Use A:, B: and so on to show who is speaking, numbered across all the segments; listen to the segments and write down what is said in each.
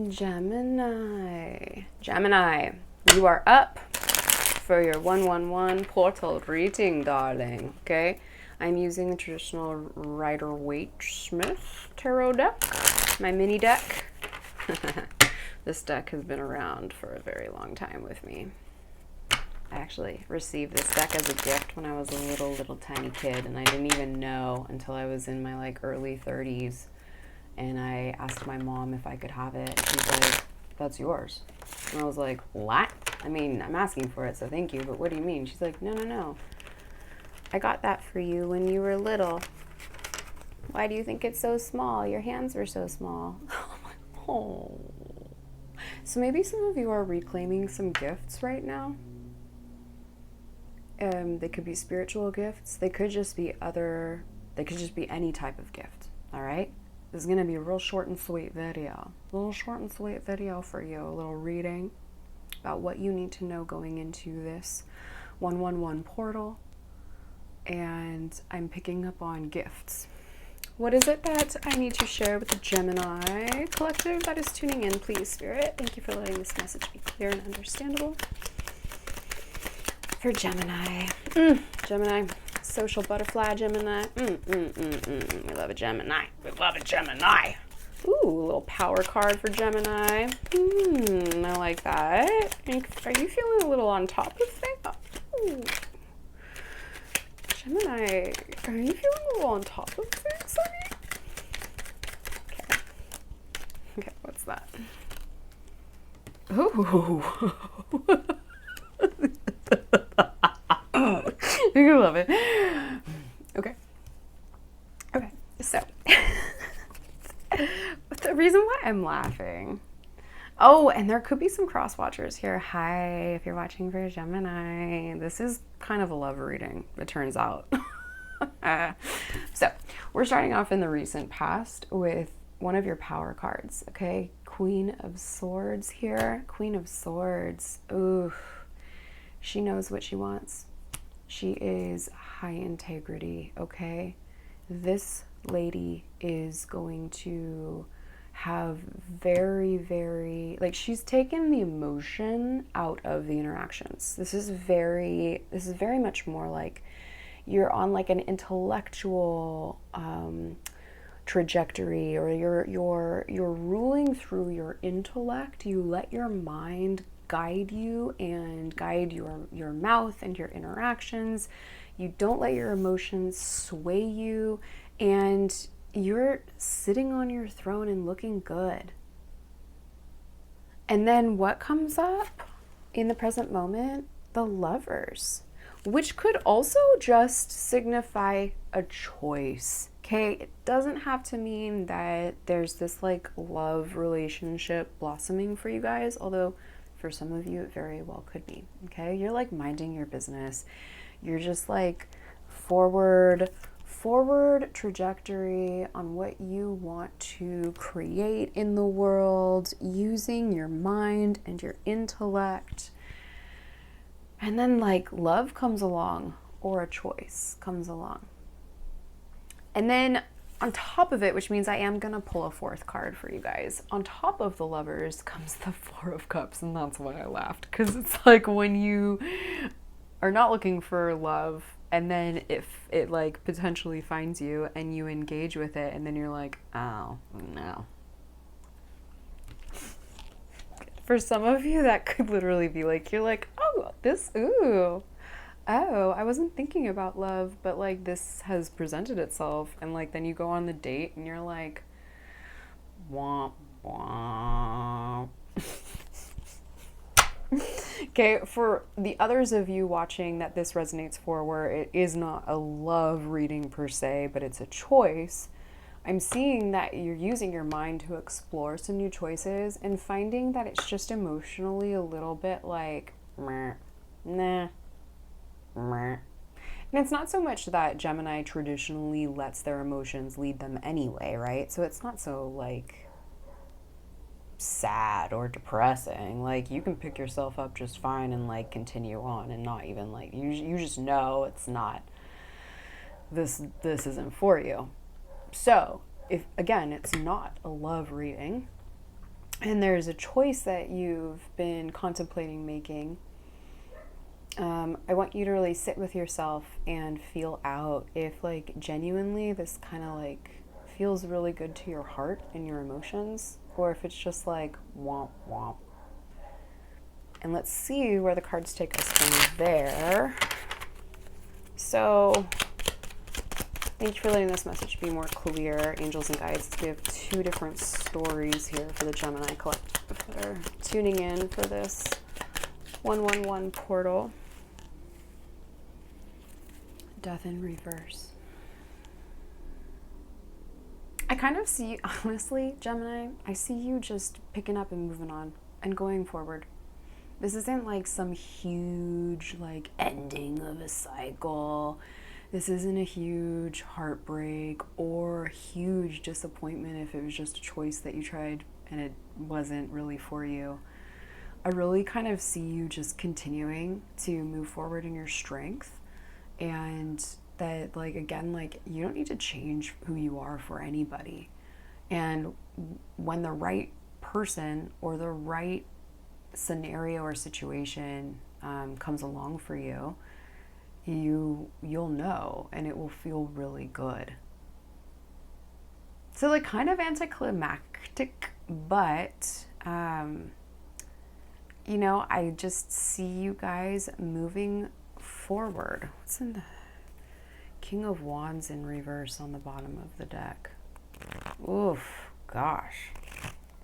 A: Gemini. Gemini, you are up for your 111 portal reading, darling. Okay? I'm using the traditional Rider-Waite-Smith tarot deck, my mini deck. This deck has been around for a very long time with me. I actually received this deck as a gift when I was a little tiny kid, and I didn't even know until I was in my like early 30s. And I asked my mom if I could have it. And she's like, that's yours. And I was like, what? I mean, I'm asking for it, so thank you, but what do you mean? She's like, no. I got that for you when you were little. Why do you think it's so small? Your hands were so small. Oh. So maybe some of you are reclaiming some gifts right now. They could be spiritual gifts. They could just be any type of gift. All right? This is going to be a real short and sweet video. A little short and sweet video for you. A little reading about what you need to know going into this 111 portal. And I'm picking up on gifts. What is it that I need to share with the Gemini collective that is tuning in? Please, Spirit. Thank you for letting this message be clear and understandable. For Gemini. Gemini. Social butterfly Gemini. We love a Gemini. We love a Gemini. Ooh, a little power card for Gemini. I like that. Are you feeling a little on top of things? Ooh. Gemini, are you feeling a little on top of things, honey? Okay, what's that? Ooh. You love it. Okay, so the reason why I'm laughing, and there could be some cross watchers here. Hi, if you're watching for Gemini, this is kind of a love reading, it turns out. So we're starting off in the recent past with one of your power cards. Okay, Queen of Swords here. Queen of Swords. Ooh, she knows what she wants. She is high integrity, okay? This lady is going to have very, like, she's taken the emotion out of the interactions. This is very much more like you're on like an intellectual trajectory, or you're ruling through your intellect. You let your mind guide you and guide your mouth and your interactions. You don't let your emotions sway you, and you're sitting on your throne and looking good. And then what comes up in the present moment? The Lovers, which could also just signify a choice. Okay, it doesn't have to mean that there's this like love relationship blossoming for you guys, although for some of you, it very well could be, okay? You're like minding your business. You're just like forward trajectory on what you want to create in the world, using your mind and your intellect. And then like love comes along, or a choice comes along. And then on top of it, which means I am going to pull a fourth card for you guys, on top of the Lovers comes the Four of Cups, and that's why I laughed, because it's like when you are not looking for love, and then if it like potentially finds you and you engage with it, and then you're like, oh, no. For some of you, that could literally be like, you're like, oh, I wasn't thinking about love, but like this has presented itself, and like then you go on the date and you're like, womp womp. Okay, for the others of you watching that this resonates for, where it is not a love reading per se, but it's a choice, I'm seeing that you're using your mind to explore some new choices and finding that it's just emotionally a little bit like, meh, nah. And it's not so much that Gemini traditionally lets their emotions lead them anyway, right? So it's not so like sad or depressing. Like you can pick yourself up just fine and like continue on, and not even like you just know it's not, this isn't for you. So if again, it's not a love reading, and there's a choice that you've been contemplating making, I want you to really sit with yourself and feel out if like genuinely this kind of like feels really good to your heart and your emotions, or if it's just like womp womp. And let's see where the cards take us from there. So thank you for letting this message be more clear. Angels and guides, we have two different stories here for the Gemini collective that are tuning in for this 111 portal. Death in reverse. I kind of see, honestly, Gemini, I see you just picking up and moving on and going forward. This isn't like some huge like ending of a cycle. This isn't a huge heartbreak or huge disappointment if it was just a choice that you tried and it wasn't really for you. I really kind of see you just continuing to move forward in your strength, and that like again, like you don't need to change who you are for anybody. And when the right person or the right scenario or situation comes along for you, you'll know, and it will feel really good. So like kind of anticlimactic, but you know, I just see you guys moving forward. What's in the King of Wands in reverse on the bottom of the deck? Oof, gosh.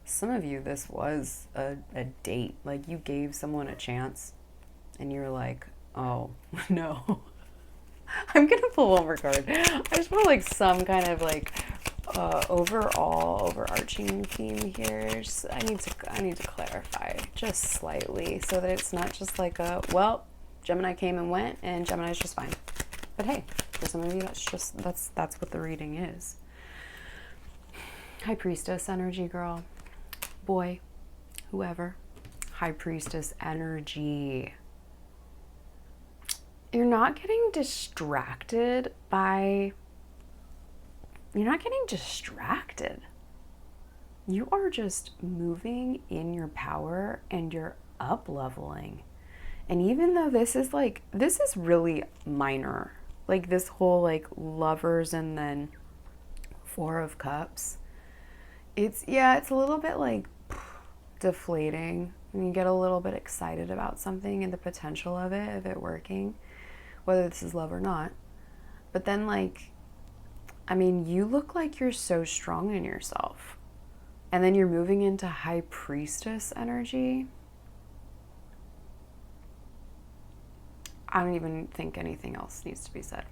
A: Some of you, this was a date. Like you gave someone a chance and you're like, oh, no. I'm going to pull one more card. I just want like some kind of like overarching theme here. I need to clarify just slightly so that it's not just like a, well, Gemini came and went and Gemini's just fine. But hey, for some of you, that's what the reading is. High Priestess energy, girl. Boy, whoever. High Priestess energy. You're not getting distracted. You are just moving in your power and you're up leveling. And even though this is really minor, like this whole like lovers and then Four of Cups, it's a little bit like deflating, and you get a little bit excited about something and the potential of it working, whether this is love or not. But then like, I mean, you look like you're so strong in yourself, and then you're moving into High Priestess energy. I don't even think anything else needs to be said.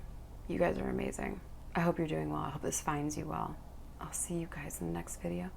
A: You guys are amazing. I hope you're doing well. I hope this finds you well. I'll see you guys in the next video.